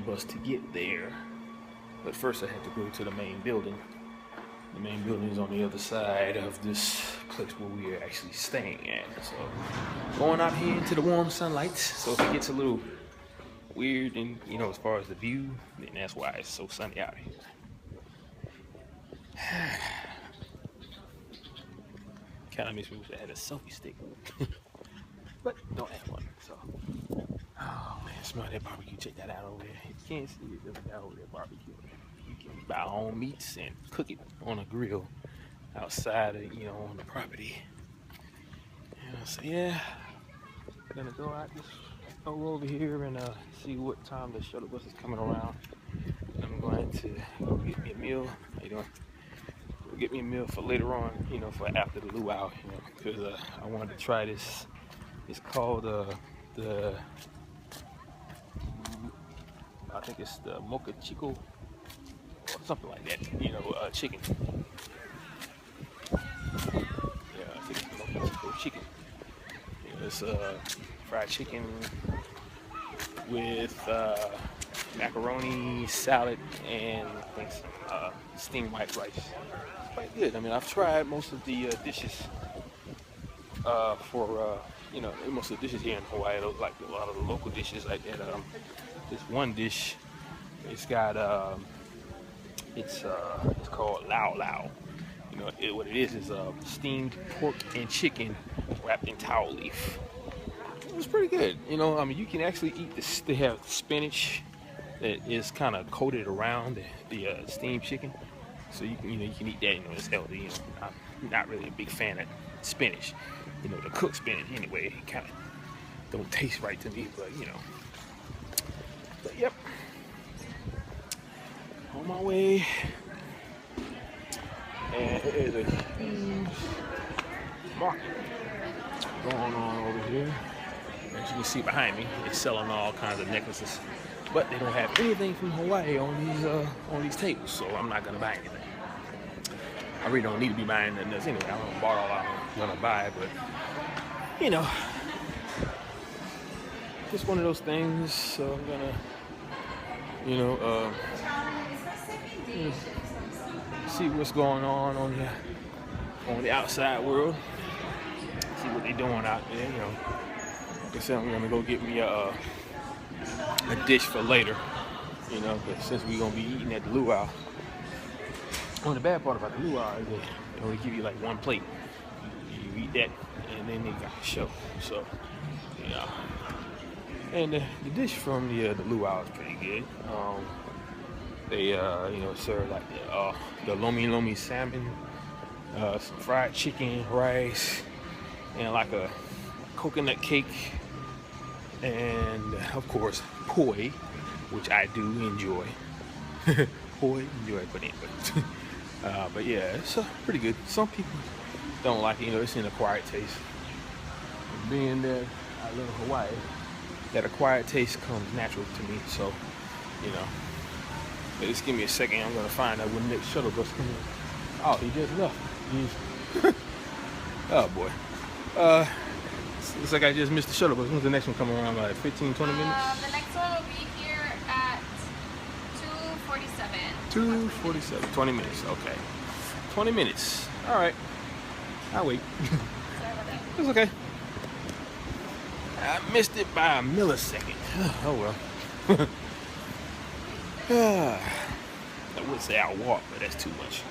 bus to get there. But first I had to go to the main building. The main building is on the other side of this place where we are actually staying at. So going out here into the warm sunlight. So if it gets a little weird and as far as the view, then that's why it's so sunny out here. Kind of makes me wish I had a selfie stick. But don't have one, so. Oh man, smell that barbecue. Check that out over there. You can't see it, there's a guy over there barbecue. You can buy our own meats and cook it on a grill outside of, on the property. So yeah, we're gonna go over here and see what time the shuttle bus is coming around. I'm going to go get me a meal. How you doing? Go get me a meal for later on, for after the luau, because I wanted to try this. It's called I think it's the mocha chico or something like that, chicken. Yeah, I think it's mocha chico chicken. It's fried chicken with macaroni, salad, and I think some steamed white rice. It's quite good. I mean, I've tried most of the dishes most of the dishes here in Hawaii, like a lot of the local dishes like that. This one dish, it's got it's called luau. What it is steamed pork and chicken wrapped in towel leaf. It was pretty good. You can actually eat this. They have spinach that is kind of coated around the steamed chicken, so you can eat that. It's healthy. I'm not really a big fan of spinach. The cooked spinach anyway. It kind of don't taste right to me, but But yep, on my way. And there's a huge market going on over here. As you can see behind me, it's selling all kinds of necklaces, but they don't have anything from Hawaii on these tables, so I'm not gonna buy anything. I really don't need to be buying nothing else anyway. I don't bought all I'm gonna buy, but just one of those things. So I'm gonna, see what's going on the outside world. See what they're doing out there. Like I said, I'm gonna go get me a dish for later. Because since we're gonna be eating at the luau. The bad part about the luau is they only give you like one plate. You eat that, and then they got the show. So, and the dish from the luau is pretty good. They serve like the lomi salmon, some fried chicken, rice, and like a coconut cake, and of course poi, which I do enjoy. Poi, enjoy, but anyway. But yeah, it's pretty good. Some people don't like it. It's an acquired taste. Being that I live in Hawaii, that acquired taste comes natural to me. So, but just give me a second. I'm gonna find out when the next shuttle bus comes in. Oh, he just left. Oh boy. Looks like I just missed the shuttle bus. When's the next one coming around? Like 15, 20 minutes? The next one will be here at 2:47. 2:47. 20 minutes. Okay. 20 minutes. All right. I'll wait. Sorry about that. It's okay. I missed it by a millisecond. Oh well. I would say I'll walk, but that's too much.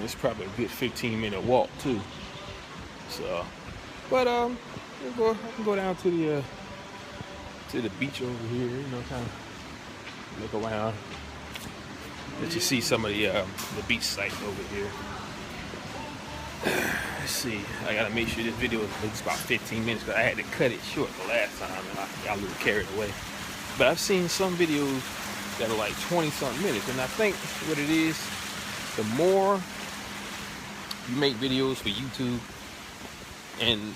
It's probably a good 15-minute walk too. So, but I can go down to the beach over here. Kind of look around. Let you see some of the beach sites over here. Let's see. I gotta make sure this video is about 15 minutes because I had to cut it short the last time and I got a little carried away. But I've seen some videos that are like 20-something minutes, and I think what it is, the more you make videos for YouTube, and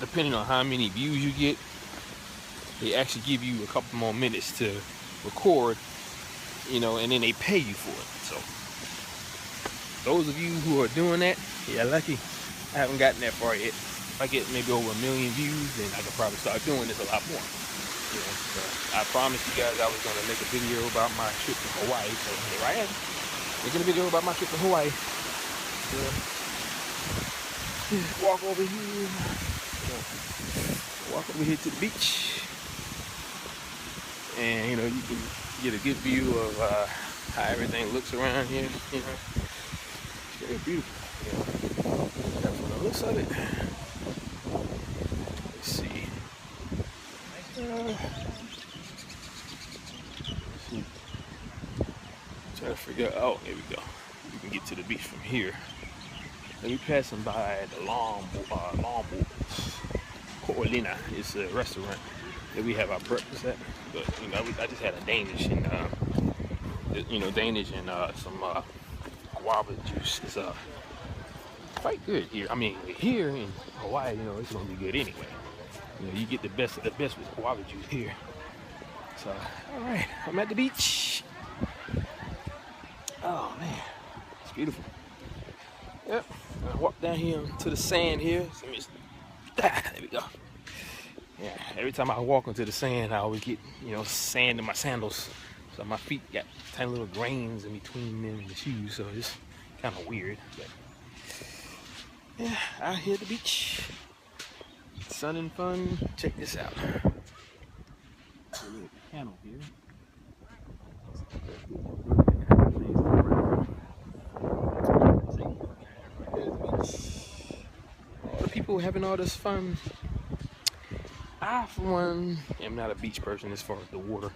depending on how many views you get, they actually give you a couple more minutes to record, and then they pay you for it. So those of you who are doing that, yeah, lucky. I haven't gotten that far yet. If I get maybe over 1 million views, then I could probably start doing this a lot more. So I promised you guys I was gonna make a video about my trip to Hawaii. So here I am, making a video about my trip to Hawaii. Walk over here. Walk over here to the beach, and you can get a good view of how everything looks around here. It's very beautiful. That's what it looks of it. Let's see. Trying to figure out. Oh, here we go. You can get to the beach from here. Let me pass them by the longboards. Koolina is a restaurant that we have our breakfast at. But I just had a Danish and some guava juice. It's quite good here. I mean, here in Hawaii, it's gonna be good anyway. You get the best of the best with guava juice here. So, all right, I'm at the beach. Oh man, it's beautiful. Yep, I walk down here to the sand here. There we go. Yeah, every time I walk into the sand, I always get, sand in my sandals. So my feet got tiny little grains in between them and the shoes, so it's kind of weird. But yeah, out here at the beach. Sun and fun. Check this out. A little panel here. All the people having all this fun. I, for one, am not a beach person as far as the water.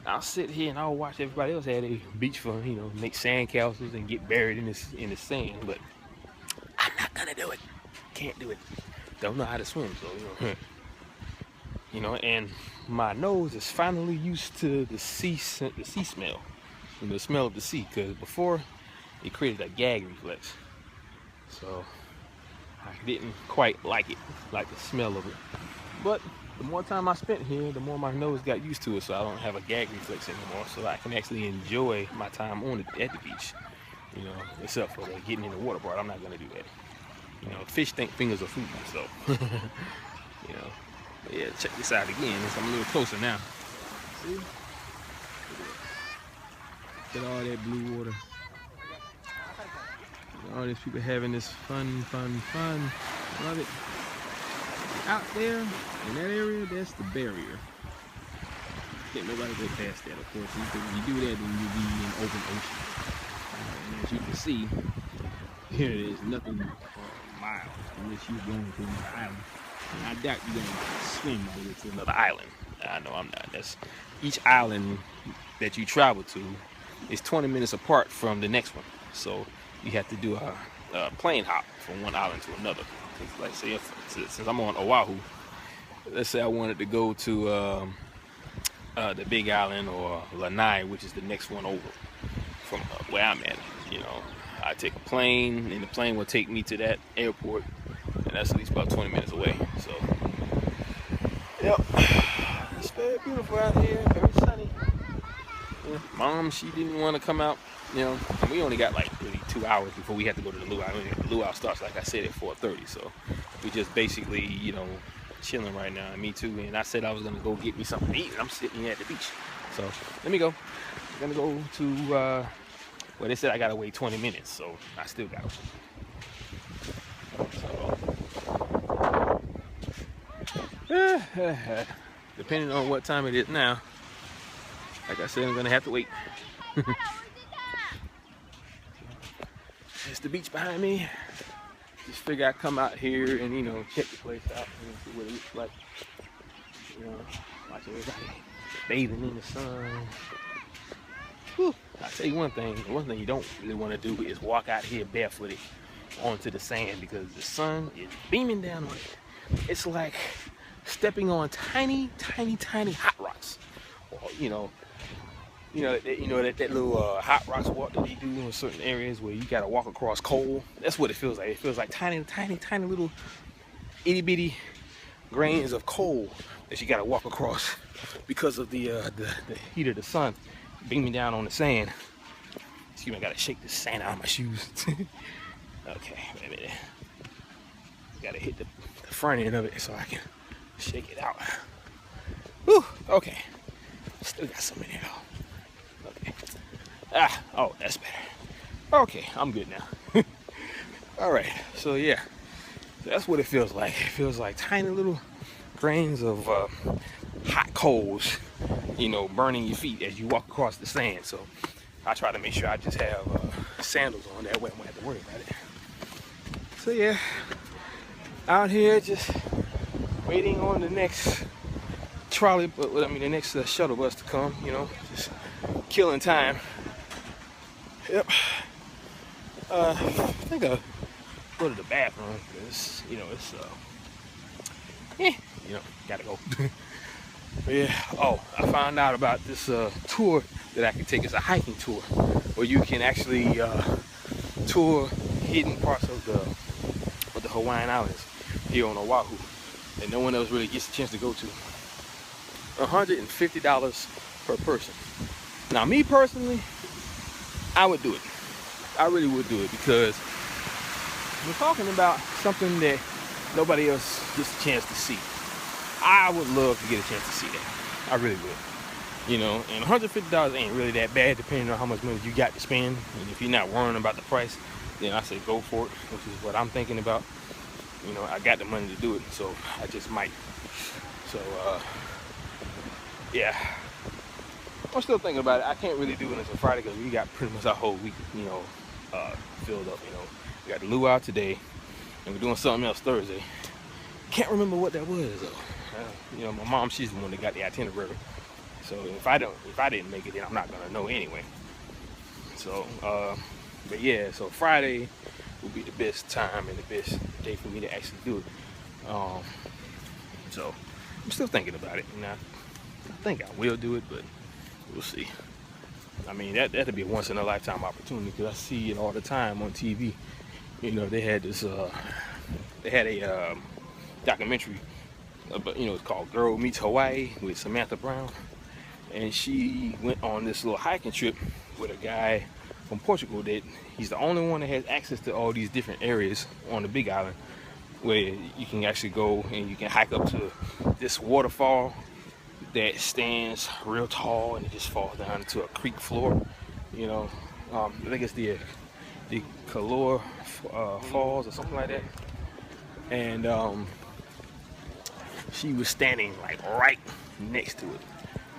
I'll sit here and I'll watch everybody else have a beach fun, make sand castles and get buried in the sand. But I'm not gonna do it. Can't do it. Don't know how to swim, so and my nose is finally used to the sea smell, the smell of the sea. Because before, it created a gag reflex, so I didn't quite like it, like the smell of it. But the more time I spent here, the more my nose got used to it, so I don't have a gag reflex anymore. So I can actually enjoy my time at the beach, except for getting in the water part. I'm not gonna do that. Fish think fingers are food, so yeah. Check this out again. I'm a little closer now. See? Look at all that blue water. All these people having this fun. Love it. Out there in that area, that's the barrier. Can't nobody go past that, of course. If you do that, then you'll be in open ocean. And as you can see, here there's nothing for miles unless you're going to another island. And I doubt you're going to swim all the way to another island. I know I'm not. That's each island that you travel to is 20 minutes apart from the next one. So you have to do a plane hop from one island to another. Like say, since I'm on Oahu, let's say I wanted to go to the Big Island or Lanai, which is the next one over from where I'm at. I take a plane, and the plane will take me to that airport, and that's at least about 20 minutes away. So, yep, it's very beautiful out here, very sunny. Mom, she didn't want to come out. We only got like really 2 hours before we had to go to the luau. The luau starts, like I said, at 4:30. So we just basically, chilling right now. And me too. And I said I was gonna go get me something to eat, and I'm sitting here at the beach. So let me go. I'm gonna go to. Well, they said I gotta wait 20 minutes, so I still gotta wait. So, depending on what time it is now, like I said, I'm gonna have to wait. It's the beach behind me. Just figure I'd come out here and check the place out and see what it looks like. Watch everybody bathing in the sun. Whew. I'll tell you one thing you don't really want to do is walk out here barefooted onto the sand, because the sun is beaming down on it. It's like stepping on tiny hot rocks. Or, that little hot rocks walk that they do in certain areas where you gotta walk across coal. That's what it feels like. It feels like tiny little itty bitty grains of coal that you gotta walk across because of the heat of the sun beaming down on the sand. Excuse me, I gotta shake this sand out of my shoes. Okay, wait a minute. Gotta hit the front end of it so I can shake it out. Whew, okay. Still got some in there though. Okay. Oh, that's better. Okay, I'm good now. All right, so yeah, that's what it feels like. It feels like tiny little grains of hot coals, burning your feet as you walk across the sand. So I try to make sure I just have sandals on. That way I won't have to worry about it. So yeah, out here just waiting on the next trolley, the next shuttle bus to come. Just killing time. Yep. I think I'll go to the bathroom because gotta go. But yeah. Oh, I found out about this tour that I can take. It's a hiking tour where you can actually tour hidden parts of the Hawaiian Islands here on Oahu that no one else really gets a chance to go to. $150 per person. Now, me personally, I would do it. I really would do it because we're talking about something that nobody else gets a chance to see. I would love to get a chance to see that. I really would. And $150 ain't really that bad depending on how much money you got to spend. And if you're not worrying about the price, then I say go for it, which is what I'm thinking about. I got the money to do it, so I just might. So, yeah. I'm still thinking about it. I can't really do it until Friday because we got pretty much our whole week, filled up. We got the luau today, and we're doing something else Thursday. Can't remember what that was though. My mom, she's the one that got the itinerary. So if I didn't make it, then I'm not gonna know anyway. So, but yeah. So Friday will be the best time and the best day for me to actually do it. So I'm still thinking about it. I think I will do it, but we'll see. I mean, that'd be a once in a lifetime opportunity because I see it all the time on TV. They had this, they had a documentary, but it's called Girl Meets Hawaii with Samantha Brown, and she went on this little hiking trip with a guy from Portugal that he's the only one that has access to all these different areas on the Big Island where you can actually go and you can hike up to this waterfall that stands real tall and it just falls down into a creek floor. I think it's the Kalor Falls or something like that. And she was standing like right next to it,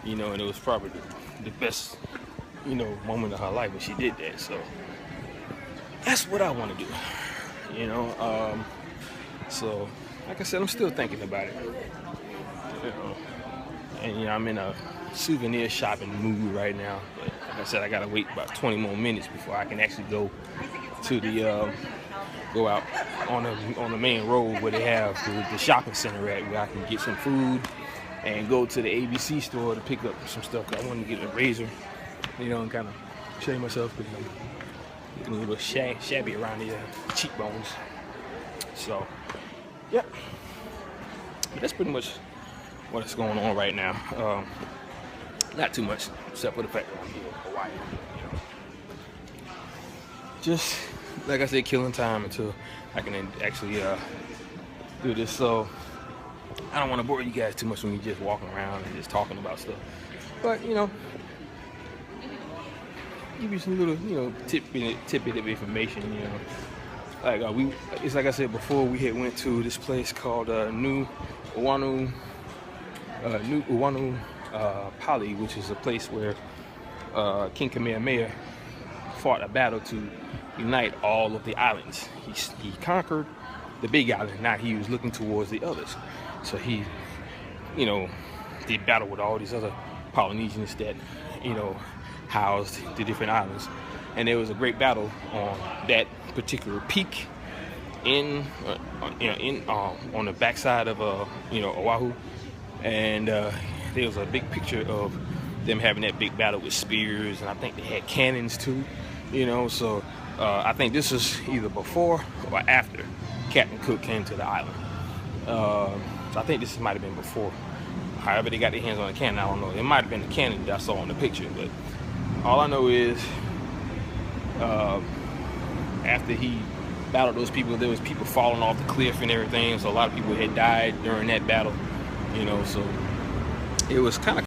and it was probably the best, moment of her life when she did that. So that's what I want to do, So like I said, I'm still thinking about it, and I'm in a souvenir shopping mood right now. But like I said, I gotta wait about 20 more minutes before I can actually go to go out on the main road where they have the shopping center at, where I can get some food and go to the ABC store to pick up some stuff. I wanted to get a razor, and kind of shave myself because I'm getting a little shabby around the cheekbones. So, yeah, but that's pretty much what's going on right now. Not too much, except for the fact that I'm here in Hawaii. Just like I said, killing time until I can actually do this. So I don't want to bore you guys too much when we just walking around and just talking about stuff. But give you some little tidbit of information. Like it's like I said before, we had went to this place called New Uanu Pali, which is a place where King Kamehameha fought a battle to unite all of the islands. He conquered the Big Island. Now he was looking towards the others. So he, did battle with all these other Polynesians that, housed the different islands. And there was a great battle on that particular peak on the backside of Oahu. And there was a big picture of them having that big battle with spears, and I think they had cannons too. So I think this was either before or after Captain Cook came to the island. So I think this might have been before. However they got their hands on the cannon, I don't know. It might have been the cannon that I saw in the picture, but all I know is after he battled those people, there was people falling off the cliff and everything. So a lot of people had died during that battle, So it was kind of